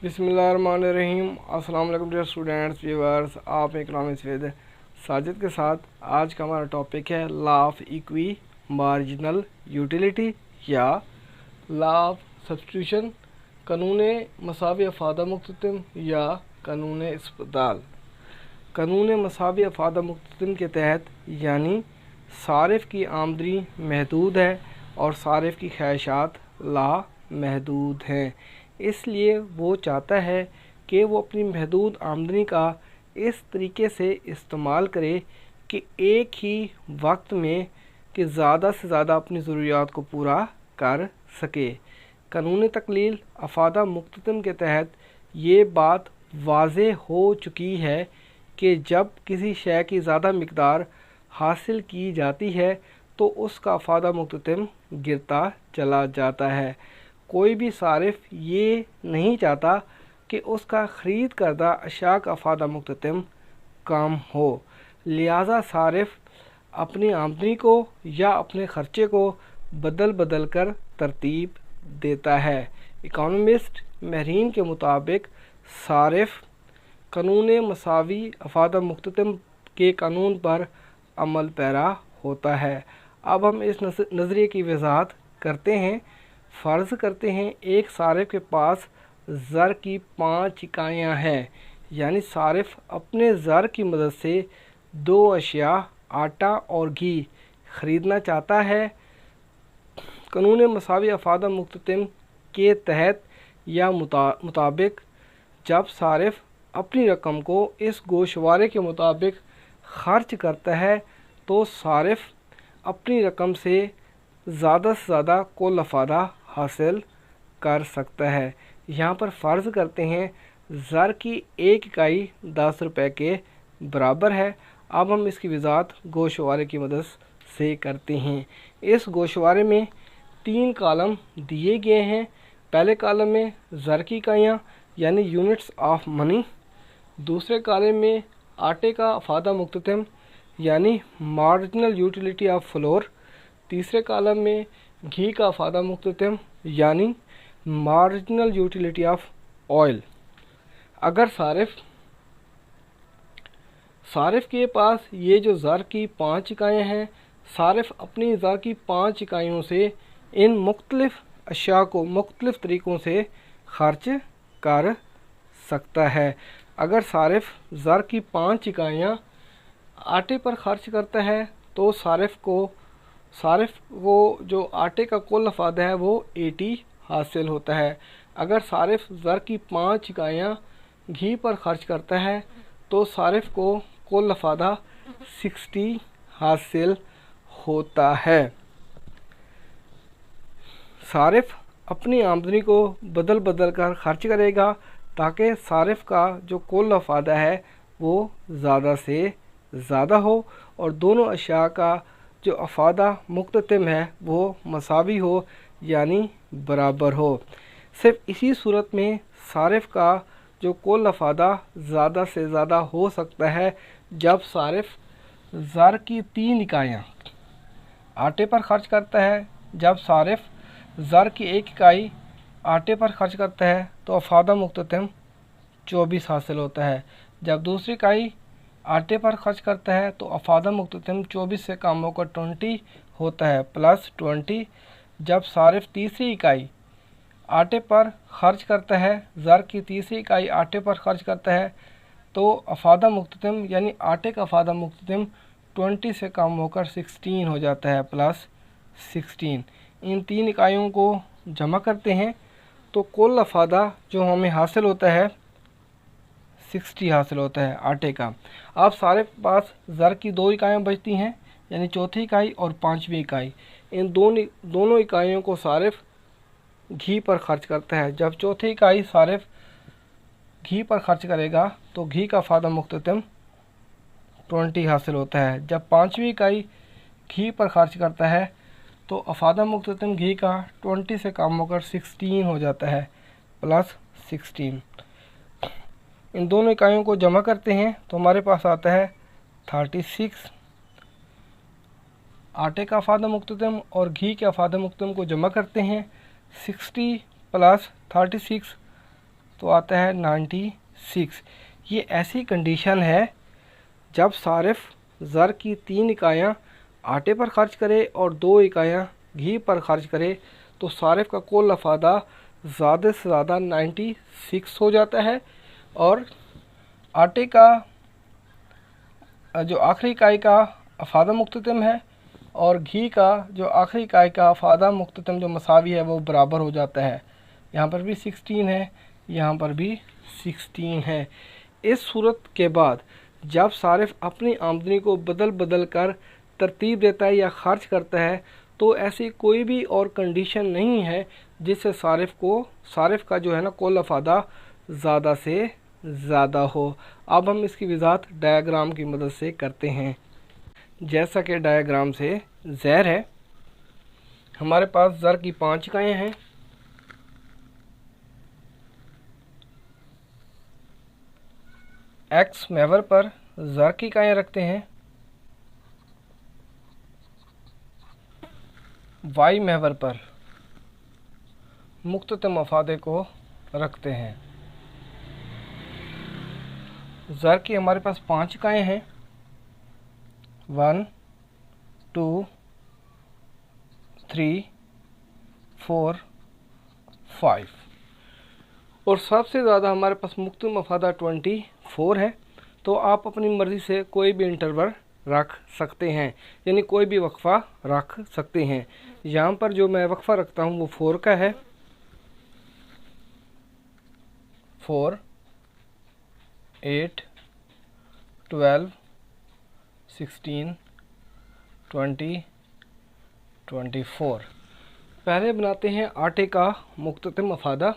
बिस्मिल्लाहिर्रहमानिर्रहीम। अस्सलाम वालेकुम डियर स्टूडेंट्स व्यूअर्स, आप इकोनॉमिक्स विद साजिद के साथ। आज का हमारा टॉपिक है law of equi marginal utility या लॉ ऑफ सब्स्टिट्यूशन, कानून मसावी अफादा मुख्ततिम या कानून इस्पदाल। कानून मसावी अफादा मुख्ततिम के तहत यानी सारिफ की आमदनी महदूद है और सारिफ की ख्वाहिशात ला महदूद हैं, इसलिए वो चाहता है कि वो अपनी महदूद आमदनी का इस तरीके से इस्तेमाल करे कि एक ही वक्त में कि ज़्यादा से ज़्यादा अपनी ज़रूरियात को पूरा कर सके। कानून तकलील अफादा मुख्ततिम के तहत ये बात वाज़े हो चुकी है कि जब किसी शय की ज़्यादा मिकदार हासिल की जाती है तो उसका अफादा मुख्ततिम गिरता चला जाता है। कोई भी सारिफ ये नहीं चाहता कि उसका ख़रीद करदा अशिया का अफादा मुख्ततिम कम हो, लिहाजा सारिफ अपनी आमदनी को या अपने ख़र्चे को बदल बदल कर तरतीब देता है। इकोनॉमिस्ट महरीन के मुताबिक सारिफ कानून मसावी अफादा मुख्ततिम के कानून पर अमल पैरा होता है। अब हम इस नज़रिए की वजाहत करते हैं। फ़र्ज़ करते हैं एक सारिफ के पास ज़र की 5 इकाइयाँ हैं, यानी सारिफ अपने ज़र की मदद से 2 अशिया आटा और घी ख़रीदना चाहता है। कानून मसावी अफादा मुख्ततिम के तहत या मुताबिक जब सारिफ अपनी रकम को इस गोशवारे के मुताबिक ख़र्च करता है तो सारिफ अपनी रकम से ज़्यादा कुल अफादा हासिल कर सकता है। यहाँ पर फ़र्ज़ करते हैं ज़र की 1 इकाई 10 रुपये के बराबर है। अब हम इसकी वजाहत गोशवारे की मदद से करते हैं। इस गोशवारे में 3 कॉलम दिए गए हैं। पहले कॉलम में ज़र की इकाइयाँ यानी यूनिट्स ऑफ मनी, दूसरे कॉलम में आटे का अफादा मुख्ततिम यानी मार्जिनल यूटिलिटी ऑफ फ्लोर, तीसरे कॉलम में घी का अफादा मुख्ततिम यानी मार्जिनल यूटिलिटी ऑफ ऑयल। अगर सारिफ के पास ये जो ज़र की 5 इकाइयाँ हैं, सारिफ अपनी ज़र की 5 इकाइयों से इन मुख्तलिफ़ अशिया को मुख्तलिफ़ तरीक़ों से खर्च कर सकता है। अगर सारिफ ज़र की 5 इकाइयाँ आटे पर खर्च करता है तो सारिफ को जो आटे का कुल अफादा है वो 80 हासिल होता है। अगर सारिफ ज़र की 5 इकाइयाँ घी पर खर्च करता है तो सारिफ को कुल अफादा 60 हासिल होता है। सारिफ अपनी आमदनी को बदल बदल कर खर्च करेगा ताकि सारिफ का जो कुल अफादा है वो ज़्यादा से ज़्यादा हो और दोनों अशिया का जो अफादा मुख्ततिम है वो मसावी हो यानी बराबर हो। सिर्फ इसी सूरत में सारिफ का जो कुल अफादा ज़्यादा से ज़्यादा हो सकता है जब सारिफ ज़र की 3 इकाइयाँ आटे पर खर्च करता है। जब सारिफ ज़र की 1 इकाई आटे पर खर्च करता है तो अफादा मुख्ततिम 24 हासिल होता है। जब दूसरी इकाई आटे पर खर्च करता है तो अफादा मुख्ततिम 24 से कम होकर 20 होता है प्लस 20। जब सारिफ तीसरी इकाई आटे पर खर्च करता है, ज़र की तीसरी इकाई आटे पर खर्च करता है तो अफादा मुख्ततिम यानी आटे का अफादा मुख्ततिम 20 से कम होकर 16 हो जाता है प्लस 16। इन 3 इकाइयों को जमा करते हैं तो कुल अफादा जो हमें हासिल होता है 60 हासिल होता है आटे का। अब सारे पास ज़र की 2 इकाइयाँ बचती हैं यानी चौथी इकाई और 5वीं इकाई। इन दोनों इकाइयों को सारिफ घी पर खर्च करता है। जब चौथी इकाई सारिफ घी पर खर्च करेगा तो घी का अफादा मुख्ततिम 20 हासिल होता है। जब 5वीं इकाई घी पर खर्च करता है तो अफादा मुख्ततिम घी का 20 से कम होकर 16 हो जाता है प्लस 16। इन दोनों इकाइयों को जमा करते हैं तो हमारे पास आता है 36। आटे का अफादा मुख्ततिम और घी के अफादा मुख्ततिम को जमा करते हैं 60 प्लस 36 तो आता है 96। ये ऐसी कंडीशन है जब सारिफ ज़र की 3 इकाइयाँ आटे पर खर्च करे और 2 इकाइयाँ घी पर खर्च करे तो सारिफ का कुल अफादा ज़्यादा से ज़्यादा 96 हो जाता है। और आटे का जो आखिरी इकाई का अफादा मुख्ततम है और घी का जो आखिरी इकाई का अफादा मुख्ततम जो मसावी है वो बराबर हो जाता है। यहाँ पर भी 16 है, यहाँ पर भी 16 है। इस सूरत के बाद जब सारिफ अपनी आमदनी को बदल बदल कर तरतीब देता है या ख़र्च करता है तो ऐसी कोई भी और कंडीशन नहीं है जिससे सारिफ का जो है ना कुल अफादा ज़्यादा से ज़्यादा हो। अब हम इसकी वज़ाहत डायग्राम की मदद से करते हैं। जैसा कि डायग्राम से ज़ाहिर है, हमारे पास ज़र की 5 इकाइयाँ हैं। एक्स महवर पर ज़र की इकाइयाँ रखते हैं, वाई महवर पर मुख्ततम अफादे को रखते हैं। ज़र की हमारे पास 5 इकाइयाँ हैं, 1 2 3 4 5 और सबसे ज़्यादा हमारे पास मुख्ततम अफादा 24 है। तो आप अपनी मर्ज़ी से कोई भी इंटरवल रख सकते हैं, यानी कोई भी वक्फ़ा रख सकते हैं। यहाँ पर जो मैं वक्फ़ा रखता हूँ वो 4 का है। 4 8 12 16 20 24। पहले बनाते हैं आटे का मुख्ततम अफादा।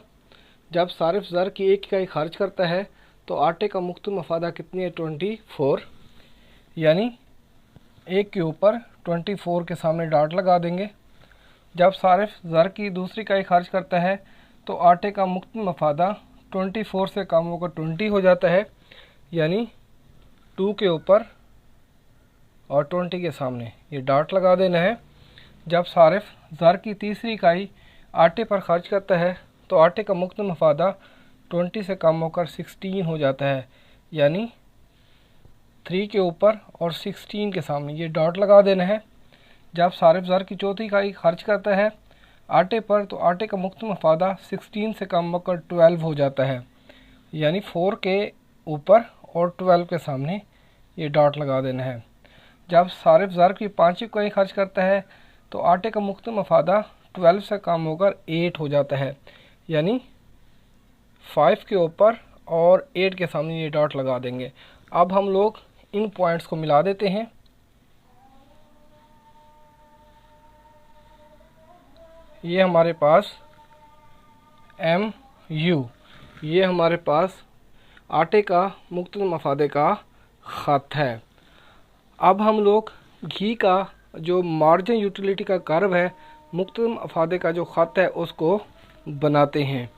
जब सारिफ ज़र की 1 इकाई खर्च करता है तो आटे का मुख्ततम अफादा कितनी है 24, यानी 1 के ऊपर 24 के सामने डॉट लगा देंगे। जब सारिफ ज़र की दूसरी इकाई खर्च करता है तो आटे का मुख्ततम अफादा 24 से कम होकर 20 हो जाता है, यानी 2 के ऊपर और 20 के सामने ये डॉट लगा देना है। जब सारिफ ज़र की तीसरी इकाई आटे पर खर्च करता है तो आटे का मुख्ततम अफादा 20 से कम होकर 16 हो जाता है, यानी 3 के ऊपर और 16 के सामने ये डॉट लगा देना है। जब सारिफ ज़र की चौथी इकाई खर्च करता है आटे पर तो आटे का मुख्ततम अफादा 16 से कम होकर 12 हो जाता है, यानी 4 के ऊपर और 12 के सामने ये डॉट लगा देना है। जब सारिफ ज़र की 5 इकाई खर्च करता है तो आटे का मुख्ततम अफादा 12 से कम होकर 8 हो जाता है, यानी 5 के ऊपर और 8 के सामने ये डॉट लगा देंगे। अब हम लोग इन पॉइंट्स को मिला देते हैं। ये हमारे पास MU, ये हमारे पास आटे का मुख्ततम अफादे का ख़त है। अब हम लोग घी का जो मार्जिन यूटिलिटी का कर्व है, मुख्ततम अफादे का जो ख़त है उसको बनाते हैं।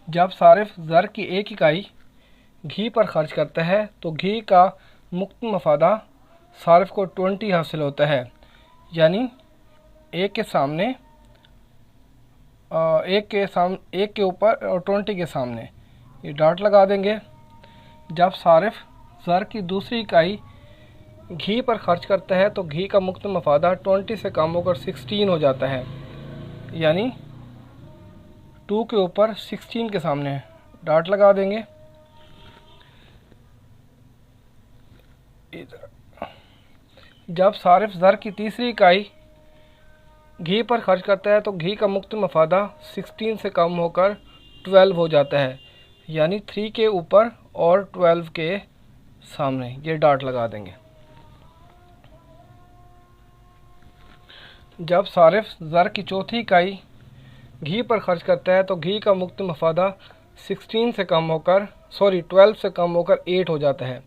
जब सारिफ ज़र की 1 इकाई घी पर खर्च करता है तो घी का मुख्ततम अफादा सारिफ को 20 हासिल होता है, यानी 1 के सामने 1 के ऊपर और 20 के सामने ये डॉट लगा देंगे। जब सारिफ ज़र की दूसरी इकाई घी पर खर्च करता है तो घी का मुख्ततम अफादा 20 से कम होकर 16 हो जाता है, यानी 2 के ऊपर 16 के सामने डॉट लगा देंगे। जब सारिफ ज़र की तीसरी इकाई घी पर खर्च करता है तो घी का मुख्ततम अफादा 16 से कम होकर 12 हो जाता है, यानी 3 के ऊपर और 12 के सामने ये डॉट लगा देंगे। जब सारिफ ज़र की चौथी इकाई घी पर खर्च करता है तो घी का मुख्ततम अफादा 12 से कम होकर 8 हो जाता है,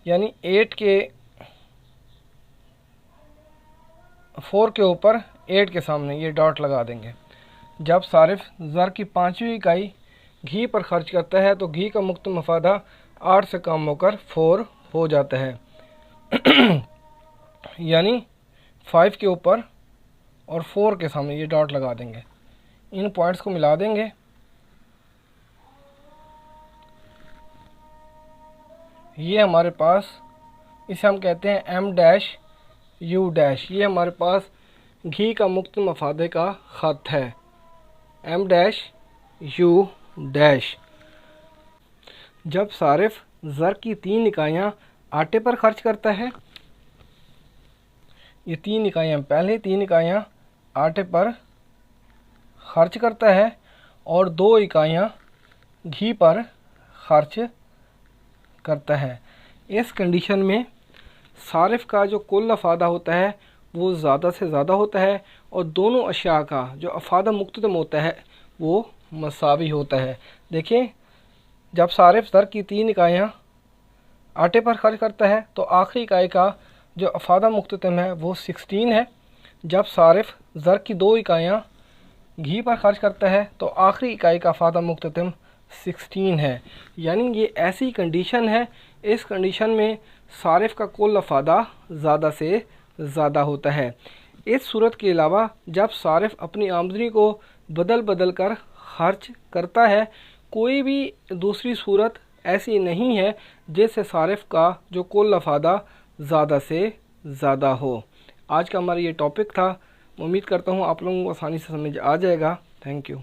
यानी 4 के ऊपर 8 के सामने ये डॉट लगा देंगे। जब सारिफ ज़र की 5वीं इकाई घी पर खर्च करता है तो घी का मुख्ततम अफादा 8 से कम होकर 4 हो जाता है, यानी 5 के ऊपर और 4 के सामने ये डॉट लगा देंगे। इन पॉइंट्स को मिला देंगे। ये हमारे पास, इसे हम कहते हैं एम डैश यू डैश। ये हमारे पास घी का मुक्त मफादे का ख़त है, एम डैश यू डैश। जब सारिफ ज़र की 3 इकाइयाँ आटे पर खर्च करता है, ये 3 इकाइयाँ, पहले 3 इकाइयाँ आटे पर खर्च करता है और 2 इकाइयाँ घी पर खर्च करता है। इस कंडीशन में सारिफ का जो कुल अफादा होता है वो ज़्यादा से ज़्यादा होता है और दोनों अशिया का जो अफादा मुक्तदम होता है वो मसावी होता है। देखिए, जब सारिफ ज़र की 3 इकाइयाँ आटे पर खर्च करता है तो आखिरी इकाई का जो अफादा मुक्तदम है वो 16 है। जब सारिफ ज़र की 2 इकाइयाँ घी पर खर्च करता है तो आखिरी इकाई का अफादा मुक्तदम 16 है। यानी ये ऐसी कंडीशन है, इस कंडीशन में सारिफ का कुल अफादा ज़्यादा से ज़्यादा होता है। इस सूरत के अलावा जब सारिफ अपनी आमदनी को बदल बदल कर खर्च करता है, कोई भी दूसरी सूरत ऐसी नहीं है जिससे सारिफ का जो कुल अफादा ज़्यादा से ज़्यादा हो। आज का हमारा ये टॉपिक था। उम्मीद करता हूँ आप लोगों को आसानी से समझ आ जाएगा। Thank you.